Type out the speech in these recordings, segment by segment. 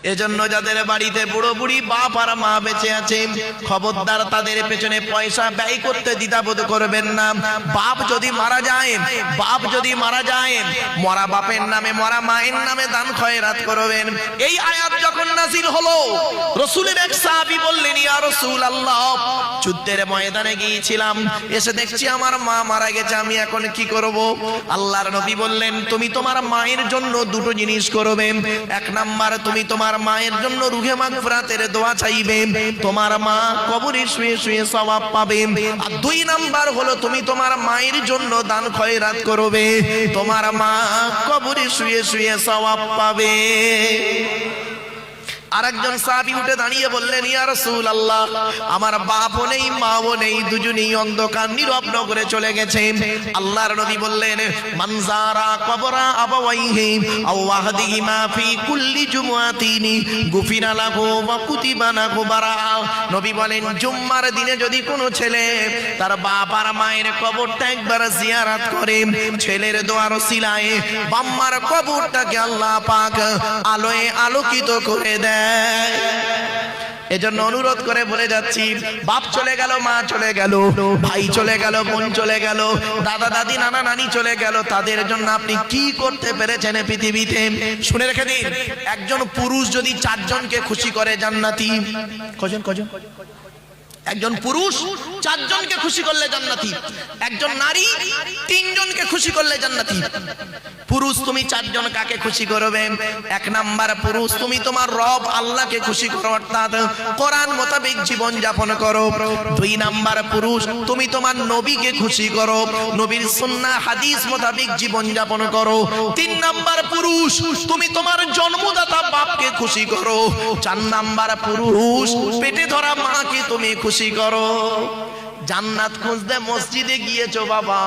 এজন্য যাদের বাড়িতে বুড়ো বুড়ি বাপ আর মা বেঁচে আছে, খবরদার তাদের পেছনে পয়সা ব্যয় করতে দ্বিধাবোধ করবেন না। বাপ যদি মারা যায়, মরা বাপের নামে মরা মায়ের নামে দান খয়রাত করবেন। এই আয়াত যখন নাযিল হলো, রাসূলের এক সাহাবী বললেন, ইয়া রাসূলুল্লাহ, যুদ্ধের ময়দানে গিয়েছিলাম, এসে দেখছি আমার মা মারা গেছে, আমি এখন কি করব? আল্লাহর নবী বললেন, তুমি তোমার মায়ের জন্য দুটো জিনিস করবে। এক নাম্বার, তুমি তোমার মায়ের জন্য রুহে মাগফিরাতের দোয়া চাইবে, তোমার মা কবরে শুয়ে শুয়ে সওয়াব পাবে। আর দুই নাম্বার হলো, তুমি তোমার মায়ের জন্য দান খয়রাত করবে, তোমার মা কবরে শুয়ে শুয়ে সওয়াব পাবে। আরেকজন সাহাবী উঠে দাঁড়িয়ে বললেন, ইয়া রাসূলুল্লাহ, আমার বাপও নেই মাও নেই, দুজনেই অন্ধকার নীরব নগরে চলে গেছে। আল্লাহর নবী বললেন, মান যারা কবরা আবাওয়াইহি আও ওয়াহদিহিমা ফি কুল্লি জুমআতিন গুফিরা লাহু ওয়া কুতিবা লাহু বারা। নবী বলেন, জুম্মার দিনে যদি কোনো ছেলে তার বাপ আর মায়ের কবরটা একবার জিয়ারত করে, ছেলের দোয়ার ওসিলায় বাম্মার কবরটাকে আল্লাহ পাক আলোয় আলোকিত করে দেয়। এজন্য অনুরোধ করে বলে যাচ্ছি, বাপ চলে গেল, মা চলে গেল, ভাই চলে গেল, বোন চলে গেল, দাদা দাদি নানা নানি চলে গেল, তাদের জন্য আপনি কি করতে পেরেছেন পৃথিবীতে? শুনে রেখে দিন, একজন পুরুষ যদি 4 জনকে খুশি করে জান্নাতি। কজন? একজন পুরুষ 4 জনকে খুশি করলে জান্নাতি, একজন নারী 3 জনকে খুশি করলে জান্নাতি। পুরুষ তুমি 4 জন কাকে খুশি করবে? এক নাম্বার, পুরুষ তুমি তোমার রব আল্লাহকে খুশি করো, অর্থাৎ কোরআন মোতাবেক জীবন যাপন করো। 2 নাম্বার, পুরুষ তুমি তোমার নবীকে খুশি করো, নবীর সুন্নাহ হাদিস মোতাবেক জীবন যাপন করো। 3 নাম্বার, পুরুষ তুমি তোমার জন্মদাতা বাপকে খুশি করো। 4 নাম্বার, পুরুষ পেটে ধরা মাকে তুমি খুশি করো। জান্নাত খুঁজতে মসজিদে গিয়েছো বাবা,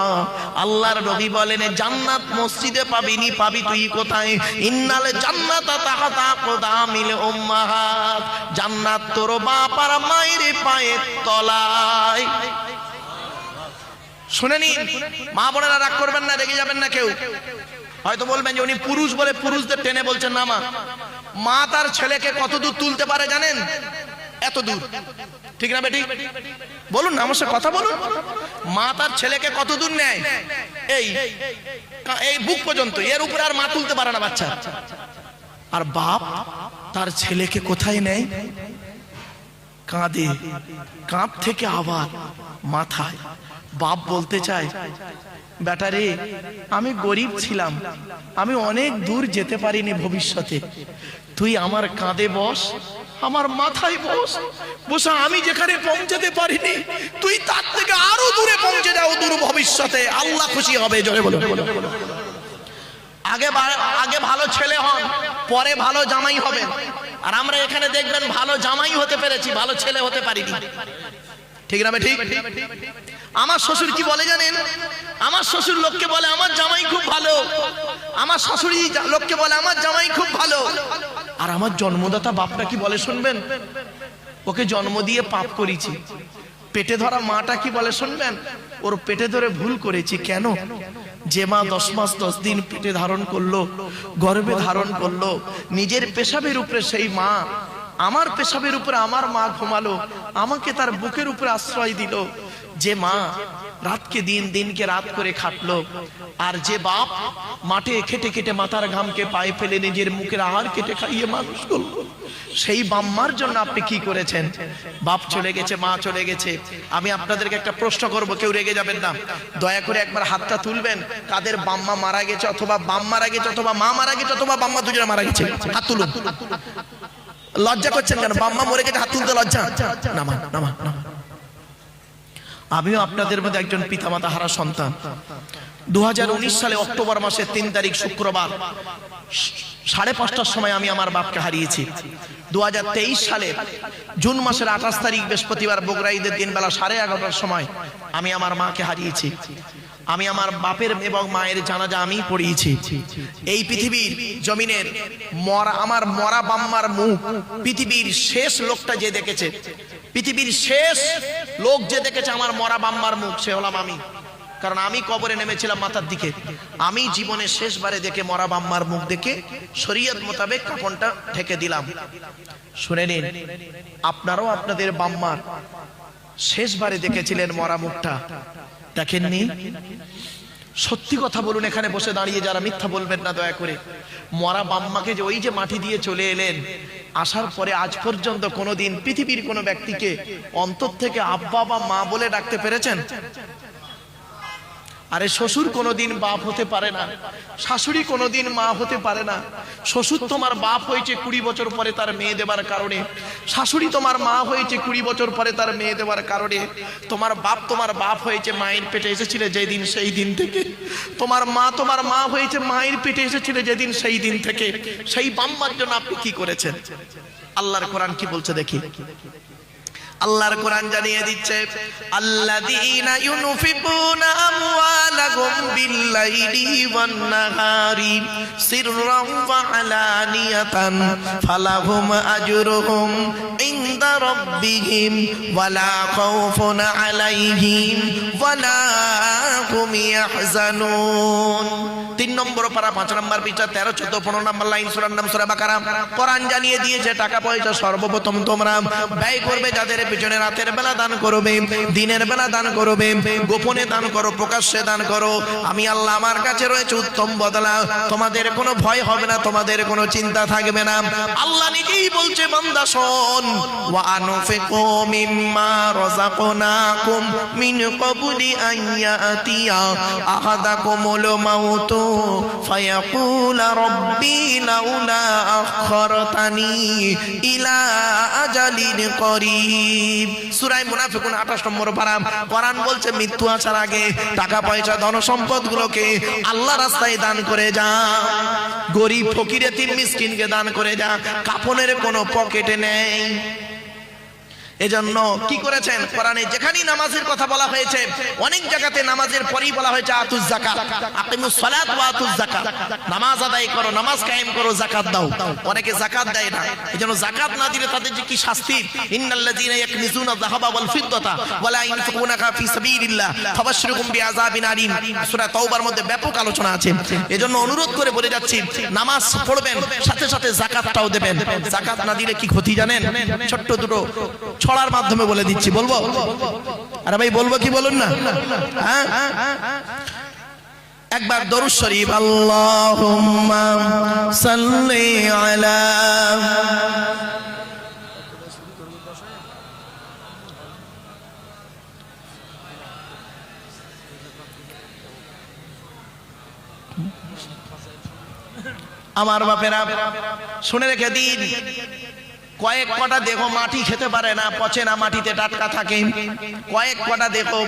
আল্লাহর নবী বলেন, জান্নাত মসজিদে পাবিনি, পাবি তুই কোথায়? ইন্নাল জান্নাতা তাহতা আকদামিল উম্মাহাত, জান্নাত তোর বাপ আর মায়ের পায়ের তলায়। শুনে নিন, মা বোনেরা রাগ করবেন না, রেগে যাবেন না কেউ। হয়তো বলবেন যে উনি পুরুষ বলে পুরুষদের টেনে বলছেন। না মা তার ছেলেকে কত দূর তুলতে পারে জানেন? এত দূর। ঠিক না বেটি? বলুন না, আমার সাথে কথা বলুন। মা তার ছেলেকে কত দূর নেয়? এই বুক পর্যন্ত, এর উপরে আর মা তুলতে পারে না বাচ্চা। আর বাপ তার ছেলেকে কোথায় নেয়? কাঁধে, কাঁধ থেকে আবার মাথায়। বাপ বলতে চায়, বেটা রে, আমি গরিব ছিলাম, আমি অনেক দূর যেতে পারিনি ভবিষ্যতে, তুই আমার কাঁধে বস, আমার মাথায় বসা, আমি যেখানে পৌঁছাতে পারিনি তুই তার থেকে আরো দূরে পৌঁছে যাও দূর ভবিষ্যতে, আল্লাহ খুশি হবে। জোরে বলো। আগে ভালো ছেলে হন, পরে ভালো জামাই হবেন। আর আমরা এখানে দেখবেন ভালো জামাই হতে পেরেছি, ভালো ছেলে হতে পারিনি। ঠিক না ঠিক? আমার শ্বশুর কি বলে জানেন? আমার শ্বশুর লোককে বলে আমার জামাই খুব ভালো, আমার শাশুড়ি লোককে বলে আমার জামাই খুব ভালো। আর আমার জন্মদাতা বাপটা কি বলে শুনবেন? ওকে জন্ম দিয়ে পাপ করেছি। পেটে ধরা মাটা কি বলে শুনবেন? ওর পেটে ধরে ভুল করেছি। কেন? যে মা 10 মাস 10 দিন পেটে ধারণ করলো, গর্ভে ধারণ করলো, নিজের পেশাবের উপরে সেই মা, আমার পেশাবের উপরে আমার মা ঘুমালো, আমাকে তার বুকের উপরে আশ্রয় দিল। যে মা রাতকে দিন, দিনকে রাত করে খাটলো, আর যে বাপ মাঠে খেটে খেটে মাথার ঘামকে পায়ে ফেলে নিজের মুখের আহার কেটে খাইয়ে মানুষ করলো, সেই বাম্মার জন্য আপনি কি করেছেন? বাপ চলে গেছে, মা চলে গেছে। আমি আপনাদেরকে একটা প্রশ্ন করব, কেউ রেগে যাবেন না, দয়া করে একবার হাতটা তুলবেন কাদের বাম্মা মারা গেছে, অথবা বাপ মারা গেছে, অথবা মা মারা গেছে, অথবা বাম্মা দুজনে মারা গেছে। হাত তুলুন। লজ্জা করছেন কেন? বাম্মা মরে গেছে, হাত তুলতে লজ্জা? নামান। আমিও আপনাদের মধ্যে একজন পিতামাতা হারা সন্তান। 2019 সালে অক্টোবর মাসের 3 তারিখ শুক্রবার 5:30টার সময় আমি আমার বাপকে হারিয়েছি। 2023 সালে জুন মাসের 28 তারিখ বৃহস্পতিবার বগুড়া ঈদের দিন বেলা 11:30টার সময় আমি আমার মাকে হারিয়েছি। আমি আমার বাপের এবং মায়ের জানাজা আমি পড়িয়েছি। এই পৃথিবীর জমিনের আমার মরা বাম্মার মুখ পৃথিবীর শেষ লোকটা যে দেখেছে, পৃথিবীর শেষ লোক যে দেখেছে আমার মরা বাম্মার মুখ, সে হলাম আমি। কারণ আমি কবরে নেমেছিলাম মাথার দিকে, আমি জীবনের শেষবারে দেখে মরা বাম্মার মুখ দেখে শরীয়ত মোতাবেক কাফনটা ঢেকে দিলাম। শুনে নিন, আপনারাও আপনাদের বাম্মার শেষবারে দেখেছিলেন মরা মুখটা, দেখেননি? সত্যি কথা বলুন, এখানে বসে দাঁড়িয়ে যারা মিথ্যা বলবেন না দয়া করে। মরা বাম্মাকে যে ওই যে মাটি দিয়ে চলে এলেন, আসার পরে আজ পর্যন্ত কোনোদিন পৃথিবীর কোনো ব্যক্তিকে অন্তর থেকে আব্বা বা মা বলে ডাকতে পেরেছেন? আরে শ্বশুর কোনোদিন বাপ হতে পারে না, শাশুড়ি কোনোদিন মা হতে পারে না। শ্বশুর তোমার বাপ হয়েছে 20 বছর পরে তার মেয়ে দেবার কারণে, শাশুড়ি তোমার মা হয়েছে 20 বছর পরে তার মেয়ে দেবার কারণে। তোমার বাপ হয়েছে মায়ের পেটে এসেছিলে যেদিন, সেই দিন থেকে। তোমার মা হয়েছে মায়ের পেটে এসেছিলে যেদিন, সেই দিন থেকে। সেই বাম্মার জন্য আপনি কি করেছেন? আল্লাহর কোরআন কি বলছে দেখি। আল্লাহর কোরআন জানিয়ে দিচ্ছে, আল্লাযীনা ইউনফিকুনা আমওয়ালাহুম বিল-লাইলি ওয়ান-নাহারি সিররান ওয়া আলানিয়াতান ফালাহুম আজরুহুম ইনদা রাব্বিহিম ওয়ালা খাউফুন আলাইহিম ওয়ালা হুম ইয়াহজানুন। 3 নম্বর পারা 5 নম্বর পৃষ্ঠা 13, 14, 15 নম্বর লাইন, সূরার নাম সূরা বাকারা। কোরআন জানিয়ে দিয়েছে টাকা পয়সা সর্বপ্রথম তোমরা ব্যয় করবে যাদের পিছনে, রাতের বেলা দান করবে, দিনের বেলা দান করবে, গোপনে দান করো, প্রকাশ্যে দান করো। আমি আল্লাহ আমার কাছে রয়েছে উত্তম বদলা। তোমাদের কোনো ভয় হবে না, তোমাদের কোনো চিন্তা থাকবে না। আল্লাহ নিজেই বলছে, বান্দা শোন, ওয়া আনফিকু মিম্মা রাযাকনাকুম মিন ক্বাবলি আন ইয়াতিয়া আহাদাকুমুল মাউতু ফায়াকুলা রাব্বি লাউলা আখখারতানি ইলা আজালিন করিব। সূরা মুনাফিকুন 28 নম্বর পারা। কোরআন বলছে মৃত্যু আসার আগে টাকা পয়সা ধন সম্পদ গুলোকে আল্লাহ রাস্তায় দান করে যা, গরিব ফকির এতিম মিসকিনকে দান করে যা, কাফনের কোনো পকেটে নেই। এজন্য কি করেছেন, কোরআনে যেখানেই নামাজের কথা বলা হয়েছে, অনেক জায়গাতে নামাজের পরেই বলা হয়েছে আতুজ যাকাত, আকিমুস সালাত ওয়া আতুজ যাকাত। নামাজ আদায় করো, নামাজ কায়েম করো, যাকাত দাও। অনেকে যাকাত দেয় না, এজন্য যাকাত না দিলে তাদের যে কি শাস্তি। ইন্নাল্লাযীনা ইয়াকনিজুনা যাহাবা ওয়াল ফিদ্দাতা ওয়া লা ইউনফিকুনাহা ফি সাবিলিল্লাহ ফাবাশশিরহুম বিআযাবিন আলীম। সূরা তাওবার মধ্যে ব্যাপক আলোচনা আছে। এজন্য অনুরোধ করে বলে যাচ্ছি, নামাজ পড়বেন, সাথে সাথে যাকাতটাও দেবেন। যাকাত না দিলে কি ক্ষতি জানেন? ছোট্ট দুটো ছড়ার মাধ্যমে বলে দিচ্ছি, বলবো? আরে ভাই বলবো কি বলুন না? হ্যাঁ, একবার দরুদ শরীফ, আল্লাহুম্মা সাল্লি আলা। আমার বাপেরা শুনে রেখে দিন, কয়েক কটা দেখো মাটি খেতে পারে না, পচে না, মাটিতে টাটকা থাকে। কয়েক কটা দেখো,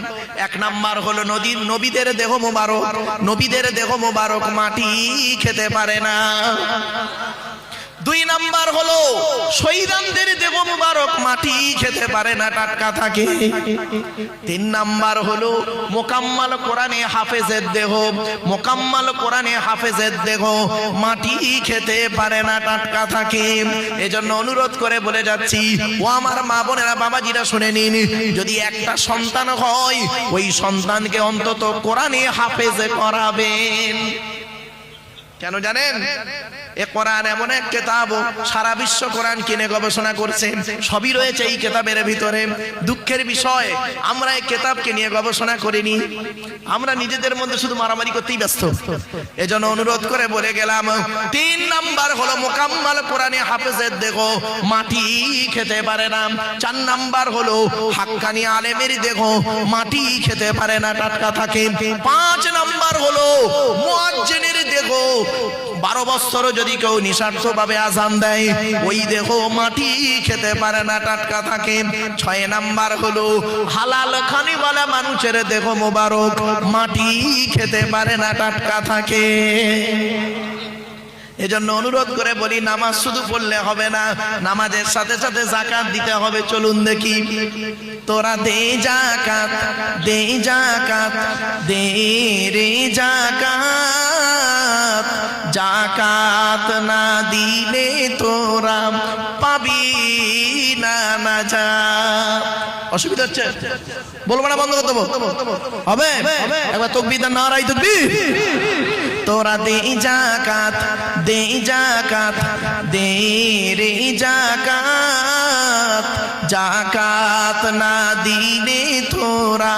1 নাম্বার হলো নবীদের দেহ মোবারক, নবীদের দেহ মোবারক মাটি খেতে পারে না। 2 নাম্বার হলো শহীদানদের দেহ মোবারক মাটি খেতে পারে না, টাটকা থাকে। 3 নাম্বার হলো মোকাম্মাল কোরআনে হাফেজের দেহ, মোকাম্মাল কোরআনে হাফেজের দেহ মাটি খেতে পারে না, টাটকা থাকে। এজন্য অনুরোধ করে বলে যাচ্ছি, ও আমার মা বোনেরা, বাবাজিরা শুনে নিন, যদি একটা সন্তান হয়, ওই সন্তানকে অন্তত কোরআনে হাফেজ করাবেন। কেন জানেন? এ কোরআন এমন এক কিতাব, সারা বিশ্ব কোরআন কিনে গবেষণা করছে, সবই রয়েছে এই কিতাবের ভিতরে। দুঃখের বিষয়, আমরা এই কিতাবকে নিয়ে গবেষণা করিনি, আমরা নিজেদের মধ্যে শুধু মারামারি করতেই ব্যস্ত। এজন্য অনুরোধ করে বলে গেলাম, 3 নাম্বার হলো মোকাম্মাল কোরআনে হাফেজের দেহ মাটি খেতে পারে না। 4 নাম্বার হলো হাক্কানি আলেমের দেহ মাটি খেতে পারে না, টাটকা থাকে। 5 নাম্বার হলো মুয়াজ্জিনের দেহ, 12 বছর যদি কেউ নিঃস্বার্থভাবে আযান দেয়, ওই দেহ মাটি খেতে পারে না, টাটকা থাকে। 6 নাম্বার হলো হালাল খানিওয়ালা মানুষের দেহ মোবারক মাটি খেতে পারে না, টাটকা থাকে। এজন্য অনুরোধ করে বলি, নামাজ শুধু পড়লে হবে না, নামাজের সাথে সাথে যাকাত দিতে হবে। চলুন দেখি, তোরা দে যাকাত, দে যাকাত, দে রে যাকাত, যাকাত না দিলে তোরা পাবি না নাজাত। অসুবিধা হচ্ছে? বলবো না, বন্ধ করে দেবো? হবে? একবার তাকবীর দেন, নারায়ে তাকবীর। তোরা দে যাকাত, দে যাকাত, দে রে যাকাত, যাকাত না দিলে তোরা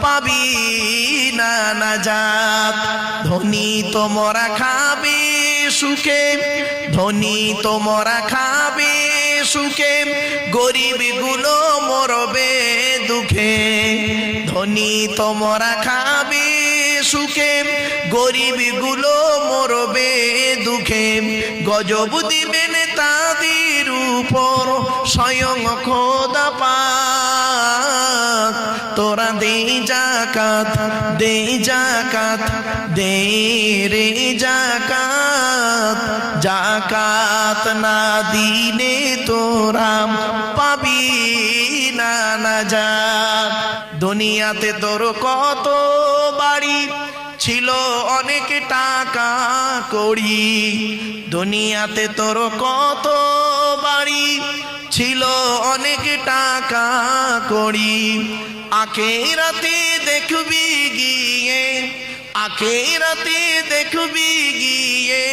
পাবি না নাজাত। ধনী তোমরা খাবে সুখে, ধনী তোমরা খাবে সুখে, গরিব গুলো মরবে দুঃখে। ধনী তোমরা খাবে সুখে, গরিব গুলো মরবে দুঃখে। গজব দিবেন তাদের উপর স্বয়ং খোদা পাক। তোরা দে যাকাত, দে যাকাত, দে রে যাকাত, যাকাত না দিলে তোরা পাবি না নাজাত। দুনিয়াতে তোর কত বাড়ি ছিল, অনেক টাকা কড়ি। দুনিয়াতে তোর কত বাড়ি ছিল, অনেক টাকা কড়ি। আখিরাতে দেখবি গিয়ে, আখিরাতে দেখবি গিয়ে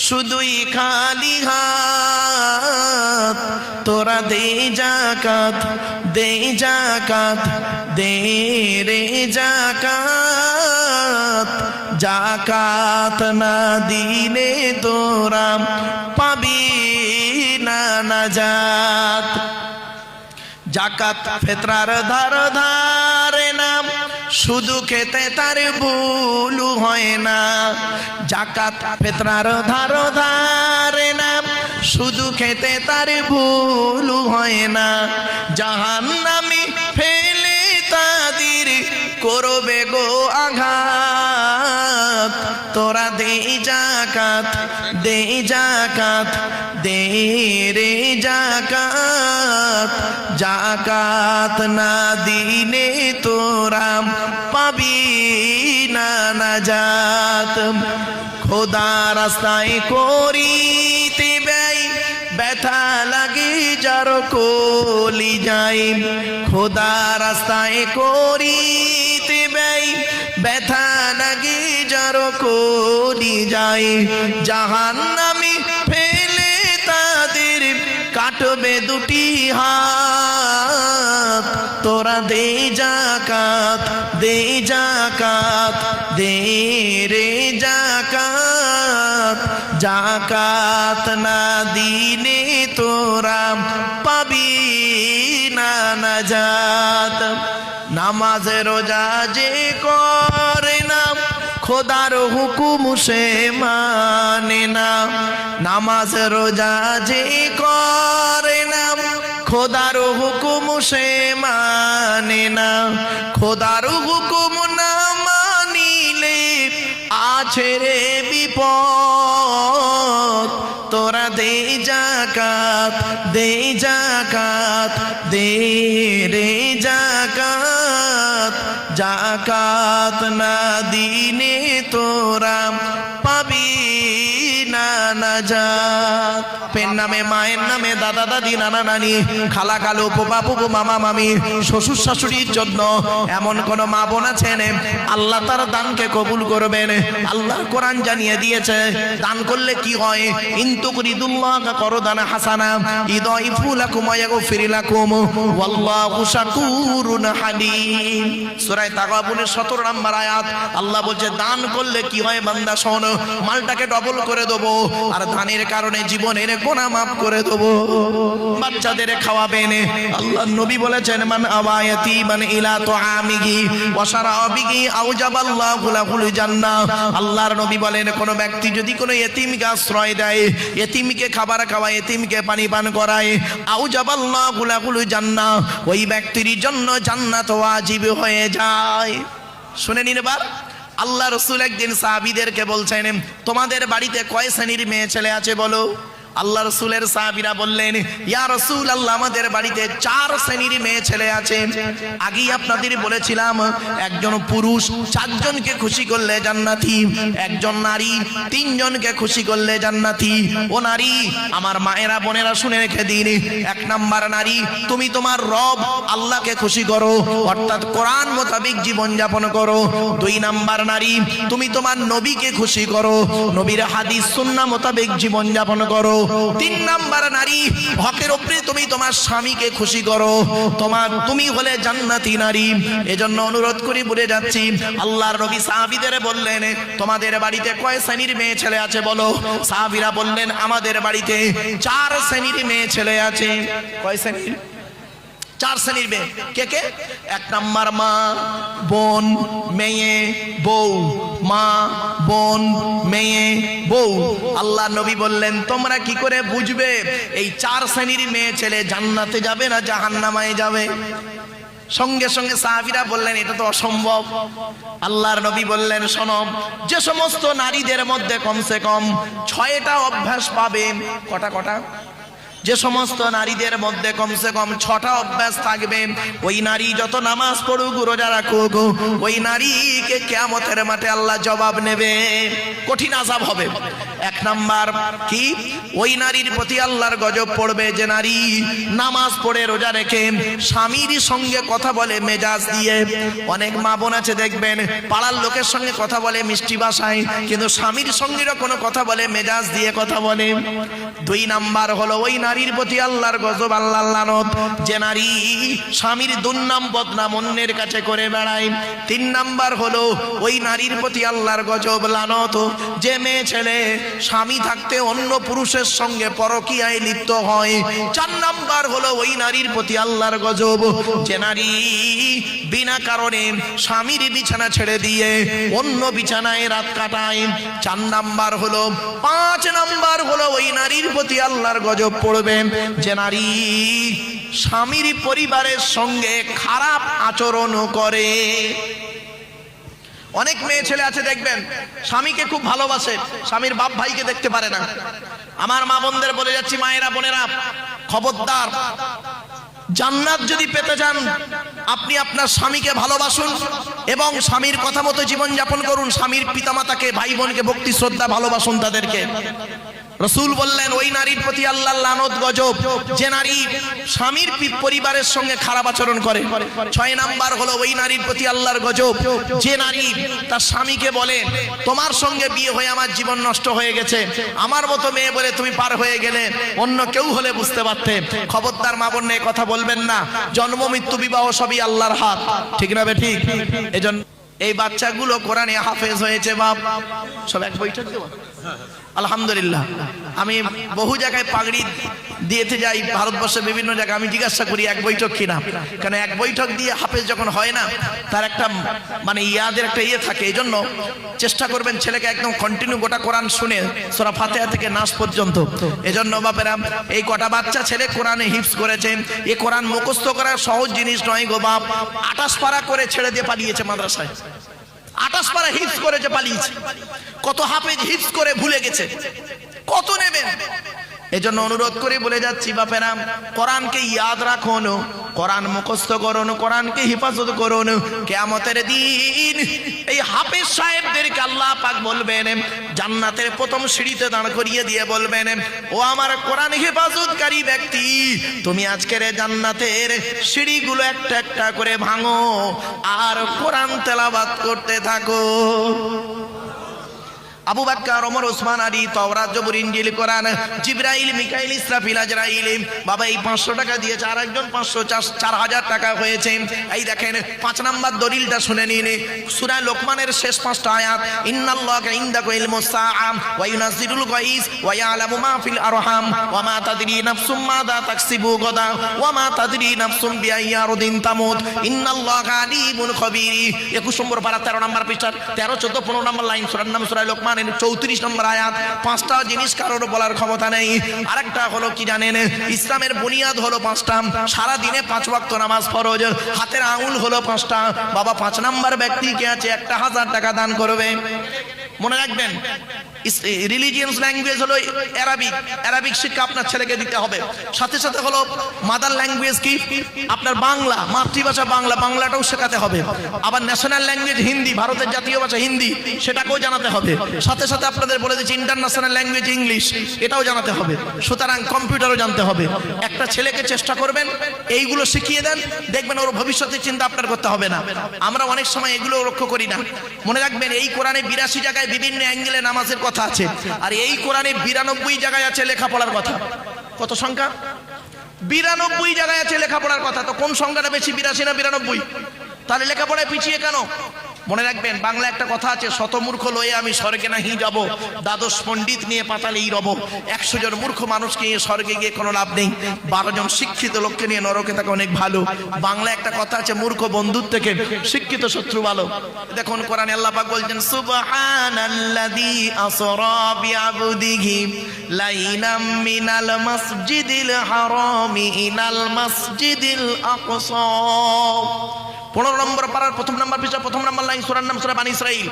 শুধুই খালি হাত। তোরা দে যাকাত, দে যাকাত, দে রে যাকাত, যাকাত না দিলে তোরা পাবি না নাজাত। যাকাত ফিতরার ধার ধারে না, শুধু খেতে তার ভুল হয় না। যাকাত ফিতরার ধার ধারে না, শুধু খেতে তার ভুল হয় না। জাহান্নামে ফেলে তাদের করবে গো আঘাত। তোরা দে যাকাত, দে যাকাত, দে রে যাকাত, যাকাত না দিলে তোরা পাবি না নাজাত। খোদা রাস্তায় করিতে ব্যয়, ব্যথা লাগে যার কলি যায়। খোদা রাস্তায় করিতে ব্যয়, ব্যথা লাগে যার কলি যায়। জাহান্নামে ফেলে তাদের কাটবে দুটি হাত। তোরা দে যাকাত, দে যাকাত, দে রে যাকাত, যাকাত না দিলে তোরা পাবি না নাজাত। নামাজ রোজা যে করে না, খোদার হুকুম সে মানে না। নামাজ রোজা যে করে না, খোদার হুকুম সে মানে না। খোদার হুকুম না মানিলে আছে রে বিপদ। তোরা দে যাকাত, দে যাকাত, দে রে যাকাত, যাকাত না দিলে তোরা পাবি না নাজাত। পেন নামে, মায়ের নামে, দাদা দাদি, নানা নানি, খালা খালু, পোপা পুপু, মামা মামি, শ্বশুর শাশুড়ির জন্য এমন কোন মা বোন আছেন আল্লাহ তার দানকে কবুল করবেন। আল্লাহ কোরআন জানিয়ে দিয়েছে দান করলে কি হয়। ইনতুকরিদুল্লাহ করদান হাসানা ইদাইফু লাকুম ওয়া ইয়াগফির লাকুম ওয়াল্লাহু শাকুরুন হালিম। সূরা তাগাবুনের 17 নম্বর আয়াত। আল্লাহ বলছে দান করলে কি হয় বান্দা শোন, মালটাকে ডবল করে দেবো, আর দানের কারণে জীবনের গুনাহ মাফ করে দেবো। বাচ্চাদের খাওয়াবেন। আল্লাহ নবী বলেছেন মান আওয়ায়াতি মান ইলা তুআমিহি ওয়া শারাবিহি আওজাবাল্লাহু লাহুল জান্নাহ। আল্লাহর নবী বলেন কোন ব্যক্তি যদি কোনো ইতিমকে আশ্রয় দেয়, ইতিমকে খাবার খাওয়ায়, ইতিমকে পানি পান করায়, আওজাবাল্লাহু লাহুল জান্নাহ, ওই ব্যক্তির জন্য জান্নাত ওয়াজিব হয়ে যায়। শুনে নিন এবার। আল্লাহ রাসূল একদিন সাহাবীদেরকে বলছেন তোমাদের বাড়িতে কয় শ্রেণীর মেয়ে ছেলে আছে বলো? আল্লাহ রাসূলের সাহাবীরা বললেন, ইয়া রাসূলুল্লাহ, আমাদের বাড়িতে 4 শ্রেণীর মেয়ে ছেলে আছে। আগেই আপনাদের বলেছিলাম, একজন পুরুষ 4 জনকে খুশি করলে জান্নাতি, একজন নারী 3 জনকে খুশি করলে জান্নাতি। ও নারী, আমার মায়েরা বোনেরা শুনে রেখে দিন, 1 নাম্বার নারী, তুমি তোমার রব আল্লাহকে খুশি করো, অর্থাৎ কোরআন মোতাবেক জীবন যাপন করো। 2 নাম্বার নারী, তুমি তোমার নবীকে খুশি করো, নবীর হাদিস সুন্নাহ মোতাবেক জীবন যাপন করো। 3 নাম্বার নারী, হকের উপরে তুমি তোমার স্বামীকে খুশি করো, তুমি হলে জান্নাতি নারী। এজন্য অনুরোধ করি বলে যাচ্ছি, আল্লাহর নবী সাহাবীদের বললেন, তোমাদের বাড়িতে কয় শ্রেণীর মেয়ে ছেলে আছে বলো? সাহাবীরা বললেন, আমাদের বাড়িতে 4 শ্রেণীর মেয়ে ছেলে আছে। কয় শ্রেণীর? 4 শ্রেণীর মেয়ে। কে কে? 1 নাম্বার মা, বোন, মেয়ে, বউ। মা, বোন, মেয়ে, বউ। আল্লাহ নবী বললেন, তোমরা কি করে বুঝবে এই 4 শ্রেণীর মেয়ে ছেলে জান্নাতে যাবে না জাহান্নামে যাবে? সঙ্গে সঙ্গে সাহাবীরা বললেন, এটা তো অসম্ভব। আল্লাহর নবী বললেন, শোনো, যে সমস্ত নারীদের মধ্যে কমসে কম 6টা অভ্যাস পাবে। কটা? যে সমস্ত নারীদের মধ্যে কমসে কম 6টা অভ্যাস থাকবে, ওই নারী যত নামাজ পড়ুক, রোজা রাখুক, ওই নারীকে কিয়ামতের মাঠে আল্লাহ জবাব নেবে, কঠিন আযাব হবে। 1 নাম্বার কি? ওই নারীর প্রতি আল্লাহর গজব পড়বে যে নারী নামাজ পড়ে রোজা রেখে স্বামীর সঙ্গে কথা বলে মেজাজ দিয়ে। অনেক মা বোন আছে দেখবেন, পাড়ার লোকের সঙ্গে কথা বলে মিষ্টি ভাষায়, কিন্তু স্বামীর সঙ্গেও কোনো কথা বলে মেজাজ দিয়ে কথা বলে। 2 নাম্বার হলো ওই নারীর প্রতি আল্লাহর গজব, আল্লাহর লানত, যে নারী স্বামীর দুর্নাম বদনাম অন্যের কাছে করে বেড়ায়। 3 নাম্বার হলো ওই নারীর প্রতি আল্লাহর গজব, লানত, যে মেয়ে ছেলে স্বামী থাকতে অন্য পুরুষের সঙ্গে পরকীয়ায় লিপ্ত হয়। 4 নাম্বার হলো ওই নারীর প্রতি আল্লাহর গজব, যে নারী বিনা কারণে স্বামীর বিছানা ছেড়ে দিয়ে অন্য বিছানায় রাত কাটায়। 4 নাম্বার হলো 5 নাম্বার হলো ওই নারীর প্রতি আল্লাহর গজব পড়বে যে নারী স্বামীর পরিবারের সঙ্গে খারাপ আচরণ করে। অনেক মেয়ে ছেলে আছে দেখবেন, স্বামীকে খুব ভালোবাসে, স্বামীর বাপ ভাইকে দেখতে পারে না। আমার মা বোনদের বলে যাচ্ছি, মায়েরা বোনেরা, খবরদার, জান্নাত যদি পেতে চান আপনি আপনার স্বামীকে ভালোবাসুন এবং স্বামীর কথা মতো জীবন যাপন করুন। স্বামীর পিতামাতাকে, ভাই বোনকে ভক্তি শ্রদ্ধা ভালোবাসুন তাদেরকে। রাসূল বললেন, ওই নারীর প্রতি আল্লাহর লানত গজব, যে নারী স্বামীর পরিবারের সঙ্গে খারাপ আচরণ করে। 6 নাম্বার হলো ওই নারীর প্রতি আল্লাহর গজব, যে নারী তার স্বামীকে বলে, তোমার সঙ্গে বিয়ে হয়ে আমার জীবন নষ্ট হয়ে গেছে, আমার মতো মেয়ে বলে তুমি পার হয়ে গেলে, অন্য কেউ হলে বুঝতে পারতে। খবরদার মা বোন, কথা বলবেন না। জন্ম মৃত্যু বিবাহ সবই আল্লাহর হাত, ঠিক না বে ঠিক? এজন্য এই বাচ্চাগুলো কোরআনে হাফেজ হয়েছে। বাপ সব এক বৈঠক দেব, আলহামদুলিল্লাহ। আমি বহু জায়গায় পাগড়ি দিয়েতে যাই, ভারতবর্ষের বিভিন্ন জায়গায়। আমি জিজ্ঞাসা করি, এক বৈঠক কিনা? কারণ এক বৈঠক দিয়ে হাফেজ যখন হয় না, তার একটা মানে ইয়াদের একটা ইয়ে থাকে। এই জন্য চেষ্টা করবেন ছেলেকে একদম কন্টিনিউ গোটা কোরআন শুনে, সূরা ফাতিহা থেকে নাস পর্যন্ত। এজন্য বাপেরা, এই কটা বাচ্চা ছেলে কোরআনে হিফজ করেছেন। এই কোরআন মুখস্থ করার সহজ জিনিস নয় গো বাপ। 28 পারা করে ছেড়ে দিয়ে পালিয়েছে মাদ্রাসায়, 28 পারা হিফজ করেছে, পালিয়েছে। কত হাফেজ হিফজ করে ভুলে গেছে, কত নেবেন? এজন্য অনুরোধ করে বলে যাচ্ছি বাপেরা, কোরআনকে ইয়াদ রাখুন, কোরআন মুখস্থ করুন, কোরআনকে হেফাজত করুন। কিয়ামতের দিন এই হাফেজ সাহেবদেরকে আল্লাহ পাক বলবেন, জান্নাতের প্রথম সিঁড়িতে দাঁড় করিয়ে দিয়ে বলবেন, ও আমার কোরআন হেফাজতকারী ব্যক্তি, তুমি আজকের জান্নাতের সিঁড়িগুলো একটা একটা করে ভাঙো আর কোরআন তেলাওয়াত করতে থাকো। আবু বকর, ওমর, ওসমান, আলী, তাওরাত, জবুর, ইনজিল, কোরআন, জিবরাইল, মিকাইল, ইসরাফিল, আজরাইল। বাবা এই 500 টাকা দিয়েছে, আর একজন 500, 4000 টাকা হয়েছে। এই দেখেন 5 নাম্বার দলিলটা শুনে নিন। সূরা লোকমানের শেষ 5টা আয়াত, ইন্নাল্লাহা ইনদাহু ইলমুস সাআ ওয়া ইউনাজ্জিলুল গায়স ওয়া ইয়ালামু মা ফিল আরহাম ওয়া মা তাদরি নাফসুম মাযা তাকসিবু গাদা ওয়া মা তাদরি নাফসুম বিআইয়ি আরদিন তামুত ইন্নাল্লাহা আলিমুন খাবীর। 21 নম্বর পারা 13 নম্বর পৃষ্ঠা 13, 14, 15 নম্বর লাইন, সূরার নাম সূরা লোকমান, 34 নম্বর আয়াত। 5টা জিনিস কারোর বলার ক্ষমতা নেই। আরেকটা হলো কি জানেন? ইসলামের বুনিয়াদ হলো 5টা। সারা দিনে 5 ওয়াক্ত নামাজ ফরজ। হাতের আঙ্গুল হলো 5টা। বাবা 5 নাম্বার ব্যক্তি কে আছে, 1000 টাকা দান করবে। মনে রাখবেন, রিলিজিয়াস ল্যাঙ্গুয়েজ হলো অ্যারাবিক, অ্যারাবিক শিক্ষা আপনার ছেলেকে দিতে হবে। সাথে সাথে হলো মাদার ল্যাঙ্গুয়েজ কি আপনার বাংলা, মাতৃভাষা বাংলা, বাংলাটাও শেখাতে হবে। আবার ন্যাশনাল ল্যাঙ্গুয়েজ হিন্দি, ভারতের জাতীয় ভাষা হিন্দি, সেটাকেও জানাতে হবে। সাথে সাথে আপনাদের বলে দিচ্ছি ইন্টারন্যাশনাল ল্যাঙ্গুয়েজ ইংলিশ, এটাও জানাতে হবে। সুতরাং কম্পিউটারও জানতে হবে। একটা ছেলেকে চেষ্টা করবেন এইগুলো শিখিয়ে দেন, দেখবেন ওর ভবিষ্যতের চিন্তা আপনার করতে হবে না। আমরা অনেক সময় এগুলো লক্ষ্য করি না। মনে রাখবেন এই কোরআনে 82 জায়গায় বিভিন্ন অ্যাঙ্গেলে নামাজের কথা আছে, আর এই কোরআনে 92 জায়গায় আছে লেখাপড়ার কথা। কত সংখ্যা? 92 জায়গায় আছে লেখাপড়ার কথা। তো কোন সংখ্যাটা বেশি, 82 না 92? তাহলে লেখাপড়ায় পিছিয়ে কেন? মনে রাখবেন বাংলা একটা কথা আছে, শত মূর্খ লয়ে আমি স্বর্গে নাহি যাব, দ্বাদশ পণ্ডিত নিয়ে পাতালেই রব। 100 জন মূর্খ মানুষকে নিয়ে স্বর্গে গিয়ে কোনো লাভ নেই, 12 জন শিক্ষিত লোককে নিয়ে নরকে থাকা অনেক ভালো। বাংলা একটা কথা আছে, মূর্খ বন্ধুর থেকে শিক্ষিত শত্রু ভালো। দেখুন কোরআনে আল্লাহ পাক বলছেন সুবহানাল্লাযী আসরা বিআবদিহি লাইলাম মিনাল মাসজিদিল হারামি ইলাল মাসজিদিল আকসা। 15 নম্বর পারার 1 নম্বর পৃষ্ঠা 1 নম্বর লাইন, সূরার নাম সূরা বানী ইসরাঈল।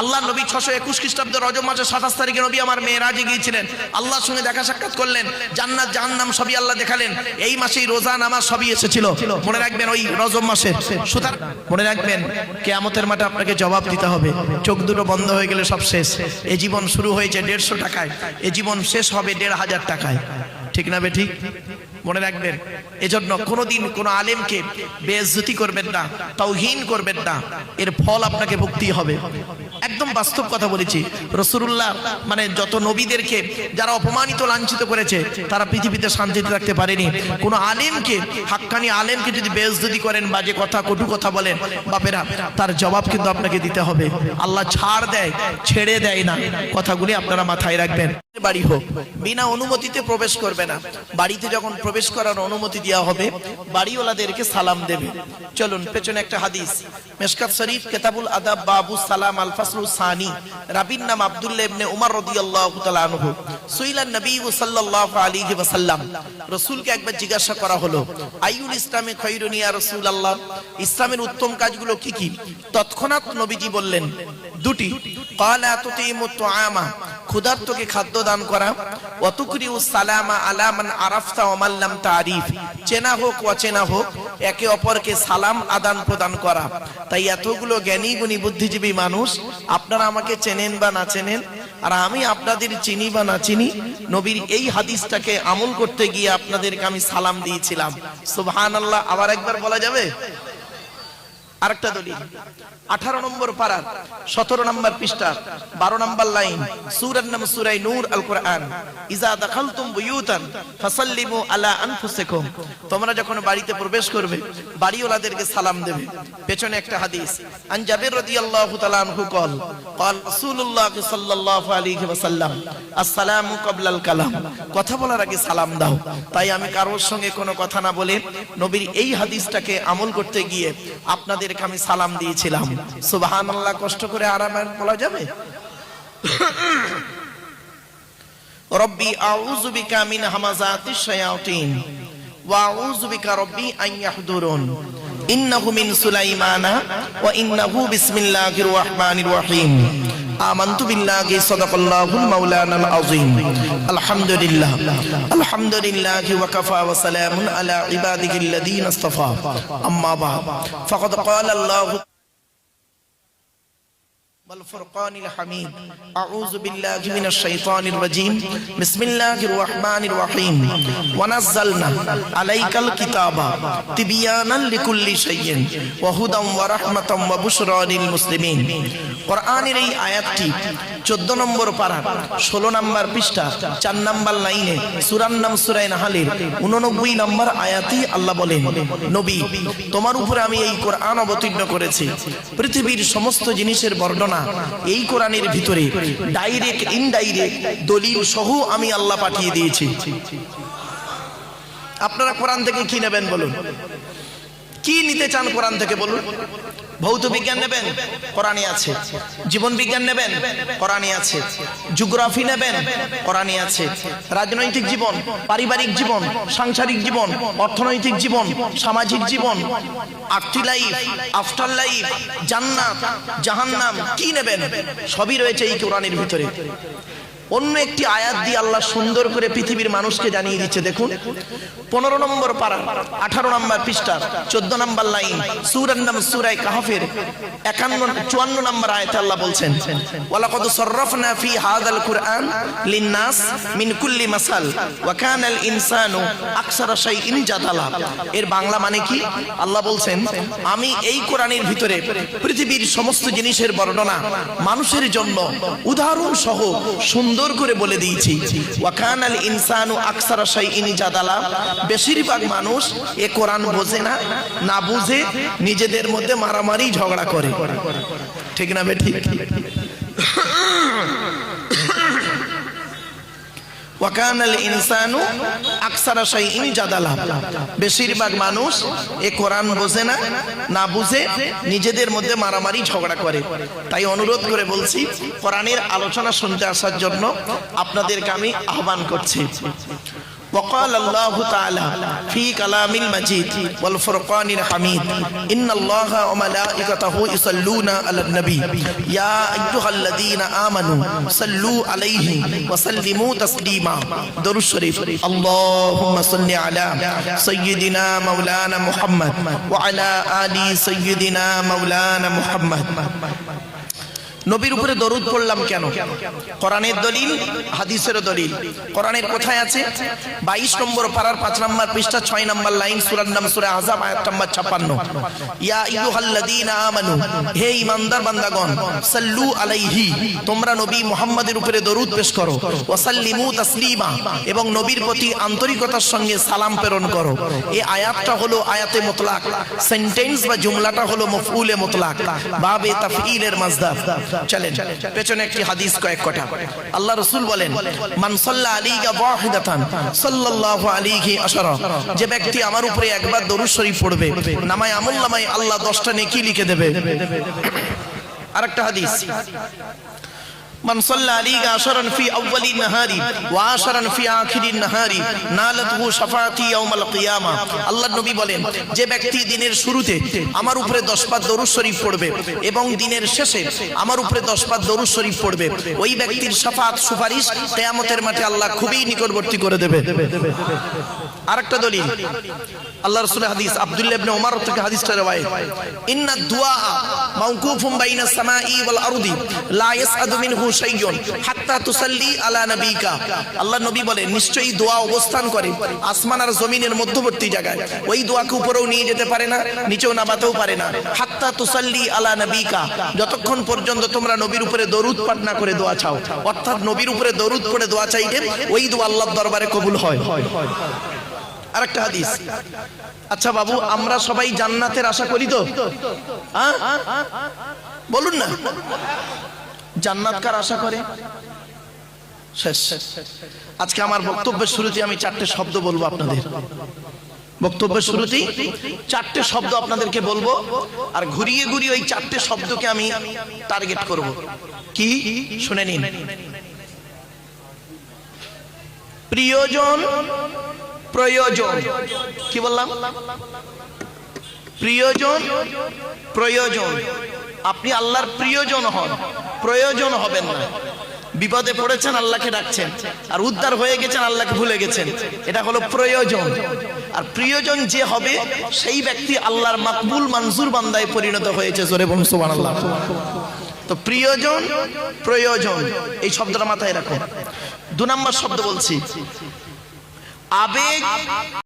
আল্লাহ নবী 621 খ্রিস্টাব্দ রজব মাসের 27 তারিখে নবী আমার মেরাজে গিয়েছিলেন, আল্লাহর সঙ্গে দেখা সাক্ষাৎ করলেন, জান্নাত জাহান্নাম সবই আল্লাহ দেখালেন। এই মাসেই রোজা নামাজ সবই এসেছিল, মনে রাখবেন ওই রজব মাসে। সুতরাং মনে রাখবেন কিয়ামতের মাঠে আপনাকে জবাব দিতে হবে। চোখ দুটো বন্ধ হয়ে গেলে সব শেষ। এই জীবন শুরু হয়েছে 150 টাকায়, এই জীবন শেষ হবে 1500 টাকায়। ঠিক না বেঠিক? মনে রাখবেন এজন্য কোনোদিন কোনো আলেমকে বেইজ্জতি করবেন না, তাওহীন করবেন না, এর ফল আপনাকে ভুগতেই হবে। একদম বাস্তব কথা বলেছি। রাসূলুল্লাহ মানে যত নবীদেরকে যারা অপমানিত লাঞ্ছিত করেছে তারা পৃথিবীতে শান্তিতে থাকতে পারেনি। কোনো আলেমকে, হাক্কানি আলেমকে যদি বেইজ্জতি করেন, বাজে কথা কটু কথা বলেন, বাপেরা তার জবাব কিন্তু আপনাকে দিতে হবে। আল্লাহ ছাড় দেয়, ছেড়ে দেয় না, কথাগুলি আপনারা মাথায় রাখবেন। বাড়ি হোক, বিনা অনুমতিতে প্রবেশ করবে না। বাড়িতে যখন প্রবেশ করার অনুমতি দেওয়া হবে বাড়িওয়ালাদেরকে সালাম দেবে। চলুন পেছনে একটা হাদিস, মিশকাত শরীফ কিতাবুল আদাব বাবু সালাম আল ফাসলু সানি। রাবীর নাম আব্দুল্লাহ ইবনে উমর রাদিয়াল্লাহু তাআলা আনহু। সুইলান নবী সাল্লাল্লাহু আলাইহি ওয়াসাল্লাম, রাসূলকে একবার জিজ্ঞাসা করা হলো আইউল ইসলামে খায়রুন ইয়া রাসূলুল্লাহ, ইসলামের উত্তম কাজগুলো কি কি? তৎক্ষণাৎ নবীজি বললেন দুটি। ক্বালা তুতিমু তুআমা, ক্ষুধার্তকে খাদ্য দান করা, ওয়া তুকরিউ সালামা আলা মান আরাফতা ওয়া মান লাম তারিফ, চেনা হোক অচেনা হোক একে অপরকে সালাম আদান প্রদান করা। তাই এতগুলো জ্ঞানী গুণী বুদ্ধিজীবী মানুষ, আপনারা আমাকে চেনেন বা না চেনেন, আর আমি আপনাদের চিনি বা না চিনি, নবীর এই হাদিসটাকে আমল করতে গিয়ে আপনাদেরকে আমি সালাম দিয়েছিলাম। সুবহানাল্লাহ। আবার একবার বলা যাবে? আরেকটা দলিল 18 নম্বর পারা 17 নম্বর পৃষ্ঠা 12 নম্বর লাইন, সূরার নাম সূরা নূর আল কোরআন। ইজা দাখালতুম বুয়ুতান ফাসাল্লিমু আলা আনফুসিকুম, তোমরা যখন বাড়িতে প্রবেশ করবে বাড়িওয়ালাদেরকে সালাম দেবে। পেছনে একটা হাদিস, আন জাবির রাদিয়াল্লাহু তাআলা আনহু قال قال রাসূলুল্লাহ সাল্লাল্লাহু আলাইহি ওয়াসাল্লাম আসসালামু ক্বাবলাল কালাম, কথা বলার আগে সালাম দাও। তাই আমি কারোর সঙ্গে কোনো কথা না বলে নবীর এই হাদিসটাকে আমল করতে গিয়ে আপনাদের আমি সালাম দিয়েছিলাম। সুবহানাল্লাহ। কষ্ট করে আরামে বলা যাবে? রব্বি আউযু বিকা মিন হামাযাতিশ শায়াতিন ওয়া আউযু বিকা রব্বি আন ইয়াহদুরুন, ইন্নাহু মিন সুলাইমানা ওয়া ইন্নাহু বিসমিল্লাহির রাহমানির রাহিম। আমানতু বিল্লাহি সাদাকাল্লাহুল মাওলানাল আযীম। আলহামদুলিল্লাহ আলহামদুলিল্লাহি ওয়া কাফা ওয়া সালামুন আলা ইবাদিহিল্লাযীনা ইসতাফা। আম্মা বা'দ, ফাকাদ ক্বালা আল্লাহু والفرقان الحميد أعوذ بالله من الشيطان الرجيم بسم الله الرحمن الرحيم ونزلنا عليك الكتاب تبيانا لكل شيء وهدى ورحمة وبشرى للمسلمين। কোরআনের এই আয়াতটি 14 নম্বর পারা 16 নম্বর পৃষ্ঠা 4 নম্বর লাইনে, সূরার নাম সূরা নাহলের 89 নম্বর আয়াতে আল্লাহ বলেন, নবী তোমার উপরে আমি এই কোরআন অবতীর্ণ করেছি, পৃথিবীর সমস্ত জিনিসের বর্ণনা এই কোরআনের ভিতরে ডাইরেক্ট ইনডাইরেক্ট দলিল সহ আমি আল্লাহ পাঠিয়ে দিয়েছি। আপনারা কোরআন থেকে কি নেবেন বলুন? কি নিতে চান কোরআন থেকে বলুন? ভৌত বিজ্ঞান নেবেন, কোরআনে আছে। জীবন বিজ্ঞান নেবেন, কোরআনে আছে। জিওগ্রাফি নেবেন, কোরআনে আছে। রাজনৈতিক জীবন, পারিবারিক জীবন, সাংসারিক জীবন, অর্থনৈতিক জীবন, সামাজিক জীবন, আফটার লাইফ, আফটার লাইফ, জান্নাত, জাহান্নাম, কি নেবেন সবই রয়েছে এই কোরআনের ভিতরে। অন্য একটি আয়াত দিয়ে আল্লাহ সুন্দর করে পৃথিবীর মানুষকে জানিয়ে দিচ্ছে। দেখুন 15 নম্বর পারা 18 নম্বর পৃষ্ঠা 14 নম্বর লাইন সূরার নাম সূরা কাহফের 54 নম্বর আয়াতে আল্লাহ বলছেন, ওয়ালাকাদ সাররাফনা ফি হাযাল কুরআন লিন-নাস মিন কুল্লি মাসাল ওয়া কানাল ইনসানু আকসারা শাইইন জাদালা। এর বাংলা মানে কি? আল্লাহ বলছেন, আমি এই কোরআনের ভিতরে পৃথিবীর সমস্ত জিনিসের বর্ণনা মানুষের জন্য উদাহরণ সহ সুন্দর করে বলে দিয়েছি। ওয়াকানাল ইনসানু আকসারা শাইইন জাদালা। বেশিরভাগ মানুষ এ কোরআন বোঝে না, না বুঝে নিজেদের মধ্যে মারামারি ঝগড়া করে, ঠিক না বেঠি? ওয়াকানাল ইনসানু আকসারা শাইইন জাদালা। বেশিরভাগ মানুষ এ কোরআন বোঝে না, না বুঝে নিজেদের মধ্যে মারামারি ঝগড়া করে। তাই অনুরোধ করে বলছি, কোরআনের আলোচনা শুনতে আসার জন্য আপনাদেরকে আমি আহ্বান করছি। وقال الله تعالى في كلام المجيد والفرقان الحميد إن الله وملائكته يصلون على النبي يا أيها الذين آمنوا صلوا عليه وسلموا تسليما. درود شريف. اللهم صل على سيدنا مولانا محمد وعلى آل سيدنا مولانا محمد. নবীর উপরে দরুদ পড়লাম কেন? কোরআনের দলিল, হাদিসের দলিল। কোরআনের কোথায় আছে? 22 নম্বর পারার 5 নম্বর পৃষ্ঠা 6 নম্বর লাইন সূরার নাম সূরা আহজাব আয়াত নম্বর 56। ইয়া আইয়ুহাল্লাযীনা আমানু, হে ঈমানদার বান্দাগণ, সাল্লু আলাইহি, তোমরা নবী মুহাম্মাদের উপরে দরুদ পেশ করো। ওয়া সাল্লিমু তাসলিমা, এবং নবীর প্রতি আন্তরিকতার সঙ্গে সালাম প্রেরণ করো। এই আয়াতটা হলো আয়াতে মুতলাক, সেন্টেন্স বা জুমলাটা হলো মফউলে মুতলাক, বাবে তাফঈলের মাজদার। চলেন পেছনে একটি হাদিস কয়েক কথা। আল্লাহ রাসূল বলেন, মান সাল্লা আলাইকা ওয়াহিদাতান সাল্লাল্লাহু আলাইহি আশারা, যে ব্যক্তি আমার উপরে একবার দরুদ শরীফ পড়বে, নামায় আমল নামায় আল্লাহ 10টা নেকি লিখে দেবে। আরেকটা হাদিস, মান সাল্লা আলাইকা আশরান ফি আউয়ালিন নাহারি ওয়া আশরান ফি আখিরিন নাহারি নালাতহু শাফাআতি ইয়াউমাল কিয়ামা। আল্লাহর নবী বলেন, যে ব্যক্তি দিনের শুরুতে আমার উপরে 10 বার দরুদ শরীফ পড়বে এবং দিনের শেষে আমার উপরে 10 বার দরুদ শরীফ পড়বে, ওই ব্যক্তির শাফাআত সুপারিশ কিয়ামতের মাঠে আল্লাহ খুবই নিকটবর্তী করে দেবে। আরেকটা দলিল, আল্লাহ রাসূলের হাদিস, আব্দুল্লাহ ইবনে ওমর থেকে হাদিসটা রওয়ায়েত, ইন্নাদ দুআ মাওকুফুন বাইনাস সামাই ওয়াল আরদি লা ইয়াসআদু মিনহু শাইয়ুন হাত্তা তুসাল্লি আলা নবিকা। আল্লাহর নবী বলেন, নিশ্চয়ই দোয়া অবস্থান করে আসমান আর জমিনের মধ্যবর্তী জায়গায়। ওই দোয়াকে উপরেও নিয়ে যেতে পারে না, নিচেও নামাতেও পারে না। হাত্তা তুসাল্লি আলা নবিকা, যতক্ষণ পর্যন্ত তোমরা নবীর উপরে দরুদ পাঠ না করে দোয়া চাও, অর্থাৎ নবীর উপরে দরুদ পড়ে দোয়া চাইলে ওই দোয়া আল্লাহর দরবারে কবুল হয়। আরেকটা হাদিস, আচ্ছা বাবু, আমরা সবাই জান্নাতের আশা করি তো? বলুন না, জান্নাত কার আশা করে? শেষ। আজকে আমার বক্তব্যের শুরুতে আমি 4টে শব্দ বলবো আপনাদের। বক্তব্যের শুরুতেই 4টে শব্দ আপনাদেরকে বলবো, আর ঘুরিয়ে ঘুরিয়ে ওই 4টে শব্দকে আমি টার্গেট করব। কি? শুনে নিন। প্রিয়জন, প্রয়োজন। কি বললাম? প্রিয়জন, প্রয়োজন। আপনি আল্লাহর প্রিয়জন হন, প্রয়োজন হবেন না। বিপদে পড়েছেন, আল্লাহকে ডাকছেন, আর উদ্ধার হয়ে গেছেন, আল্লাহকে ভুলে গেছেন, এটা হলো প্রয়োজন। আর প্রিয়জন যে হবে সেই ব্যক্তি আল্লাহর মাকবুল মঞ্জুর বান্দায় পরিণত হয়েছে। জোরে বলুন সুবহানাল্লাহ। তো প্রিয়জন, প্রয়োজন, এই শব্দটা মাথায় রাখুন। 2 নম্বর শব্দ বলছি, আবেগ